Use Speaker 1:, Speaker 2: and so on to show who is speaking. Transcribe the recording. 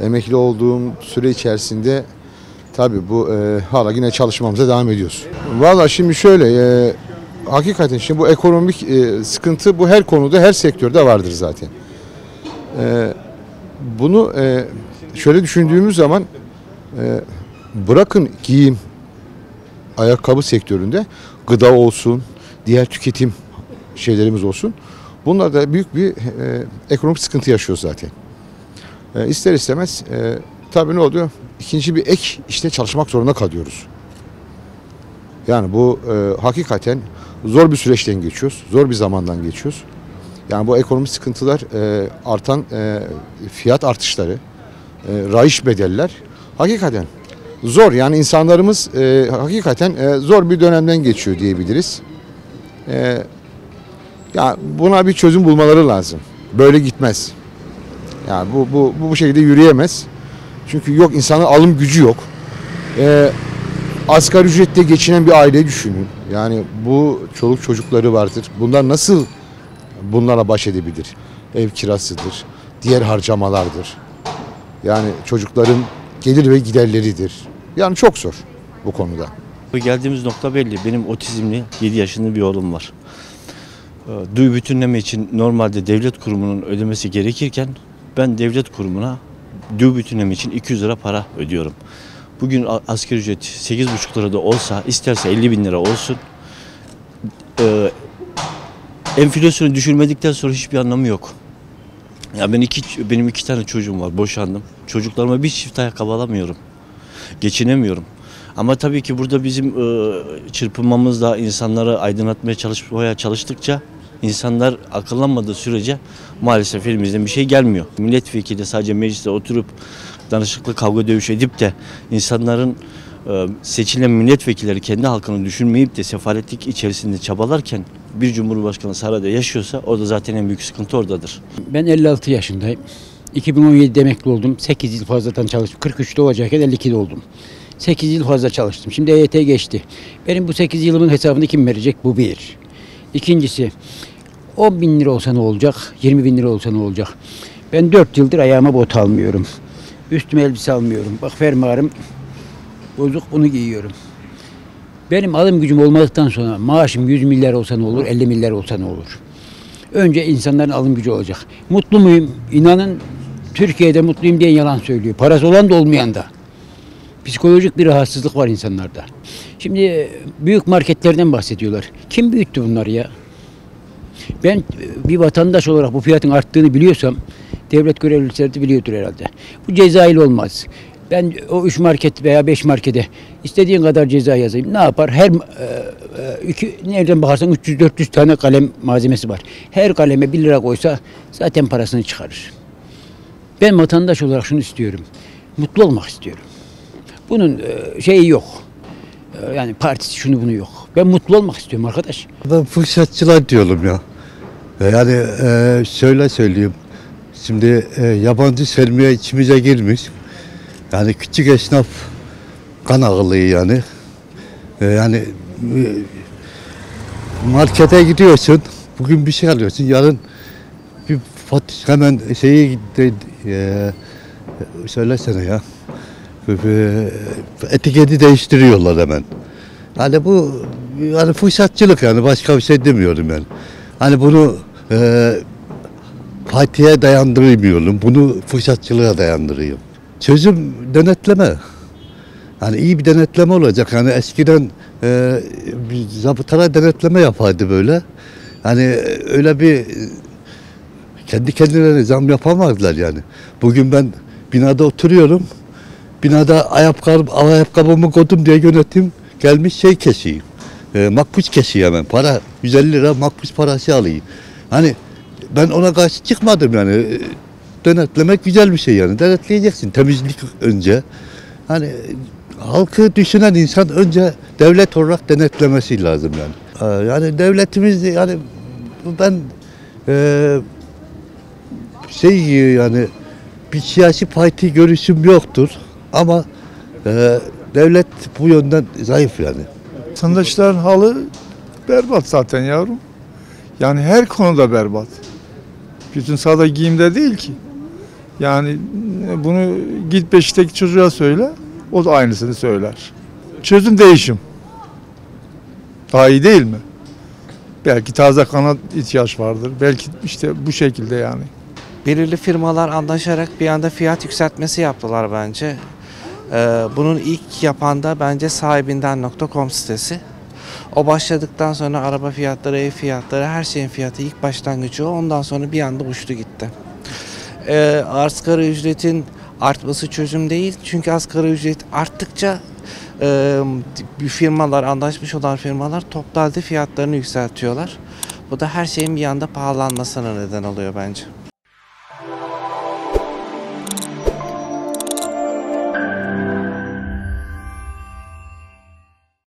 Speaker 1: Emekli olduğum süre içerisinde tabii bu hala yine çalışmamıza devam ediyoruz. Valla şimdi şöyle, hakikaten şimdi bu ekonomik sıkıntı bu her konuda, her sektörde vardır zaten. Bunu şöyle düşündüğümüz zaman bırakın giyim, ayakkabı sektöründe gıda olsun, diğer tüketim şeylerimiz olsun. Bunlar da büyük bir ekonomik sıkıntı yaşıyor zaten. İster istemez tabii ne oluyor? İkinci bir ek işte çalışmak zorunda kalıyoruz. Yani bu hakikaten zor bir süreçten geçiyoruz. Zor bir zamandan geçiyoruz. Yani bu ekonomik sıkıntılar, artan fiyat artışları, rayiç bedeller hakikaten zor. Yani insanlarımız hakikaten zor bir dönemden geçiyor diyebiliriz. Ya buna bir çözüm bulmaları lazım. Böyle gitmez. Yani bu şekilde yürüyemez. Çünkü yok, insanın alım gücü yok. Asgari ücretle geçinen bir aile düşünün. Yani bu çoluk çocukları vardır. Bunlar nasıl bunlara baş edebilir? Ev kirasıdır, diğer harcamalardır. Yani çocukların gelir ve giderleridir. Yani çok zor bu konuda.
Speaker 2: Geldiğimiz nokta belli. Benim otizmli 7 yaşında bir oğlum var. Duyu bütünleme için normalde devlet kurumunun ödemesi gerekirken ben devlet kurumuna duyu bütünleme için 200 lira para ödüyorum. Bugün asgari ücret 8,5 lira da olsa, isterse 50 bin lira olsun, enflasyonu düşürmedikten sonra hiçbir anlamı yok. Ya benim iki tane çocuğum var, boşandım. Çocuklarıma bir çift ayakkabı alamıyorum. Geçinemiyorum. Ama tabii ki burada bizim çırpınmamızla insanları aydınlatmaya çalıştıkça insanlar akıllanmadığı sürece maalesef elimizden bir şey gelmiyor. Milletvekili de sadece mecliste oturup danışıklı kavga dövüş edip de insanların seçilen milletvekilleri kendi halkını düşünmeyip de sefaletlik içerisinde çabalarken bir cumhurbaşkanı sarayda yaşıyorsa o da zaten en büyük sıkıntı oradadır.
Speaker 3: Ben 56 yaşındayım. 2017'de emekli oldum. 8 yıl fazladan çalıştım. 43'te olacakken 52'de oldum. 8 yıl fazla çalıştım. Şimdi EYT geçti. Benim bu 8 yılımın hesabını kim verecek? Bu bir. İkincisi, 10 bin lira olsa ne olacak? 20 bin lira olsa ne olacak? Ben 4 yıldır ayağıma bot almıyorum. Üstüme elbise almıyorum. Bak fermuarım bozuk, bunu giyiyorum. Benim alım gücüm olmadıktan sonra maaşım 100 milyar olsa ne olur? 50 milyar olsa ne olur? Önce insanların alım gücü olacak. Mutlu muyum? İnanın Türkiye'de mutluyum diyen yalan söylüyor. Parası olan da olmayan da. Psikolojik bir rahatsızlık var insanlarda. Şimdi büyük marketlerden bahsediyorlar. Kim büyüttü bunları ya? Ben bir vatandaş olarak bu fiyatın arttığını biliyorsam devlet görevlileri de biliyordur herhalde. Bu cezayla olmaz. Ben o 3 market veya 5 markete istediğin kadar ceza yazayım. Ne yapar? Nereden bakarsan 300-400 tane kalem malzemesi var. Her kaleme 1 lira koysa zaten parasını çıkarır. Ben vatandaş olarak şunu istiyorum. Mutlu olmak istiyorum. Bunun şeyi yok. Yani partisi şunu bunu yok. Ben mutlu olmak istiyorum arkadaş.
Speaker 4: Ben fırsatçılar diyorum ya. Yani şöyle söyleyeyim. Şimdi yabancı sermaye içimize girmiş. Yani küçük esnaf kan ağırlığı yani. Yani markete gidiyorsun. Bugün bir şey alıyorsun. Yarın bir hemen şeyi söylesene ya. Etiketi değiştiriyorlar hemen. Hani bu yani fırsatçılık, yani başka bir şey demiyorum yani. Hani bunu partiye dayandırmıyorum. Bunu fırsatçılığa dayandırıyorum. Çözüm denetleme. Yani iyi bir denetleme olacak. Yani eskiden zabıtalar denetleme yapardı böyle. Hani öyle bir kendi kendilerine zam yapamazlar yani. Bugün ben binada oturuyorum. Binada ayakkabımı koydum diye yönetim gelmiş şey kesiyor. Makbuz kesiyor hemen. Para 150 lira makbuz parası alıyor. Hani ben ona karşı çıkmadım yani. Denetlemek güzel bir şey yani. Denetleyeceksin. Temizlik önce. Hani halkı düşünen insan önce devlet olarak denetlemesi lazım yani. Yani devletimiz yani ben yani bir siyasi parti görüşüm yoktur ama devlet bu yönden zayıf yani.
Speaker 5: Vatandaşların halı berbat zaten yavrum. Yani her konuda berbat. Bütün sadece giyimde değil ki. Yani bunu git Beşik'teki çocuğa söyle, o da aynısını söyler. Çözüm değişim. Daha iyi değil mi? Belki taze kanat ihtiyaç vardır. Belki işte bu şekilde yani.
Speaker 6: Belirli firmalar anlaşarak bir anda fiyat yükseltmesi yaptılar bence. Bunun ilk yapan da bence sahibinden.com sitesi. O başladıktan sonra araba fiyatları, ev fiyatları, her şeyin fiyatı ilk başlangıcı o. Ondan sonra bir anda uçtu gitti. Asgari ücretin artması çözüm değil. Çünkü asgari ücret arttıkça firmalar, anlaşmış olan firmalar toplu halde fiyatlarını yükseltiyorlar. Bu da her şeyin bir anda pahalanmasına neden oluyor bence.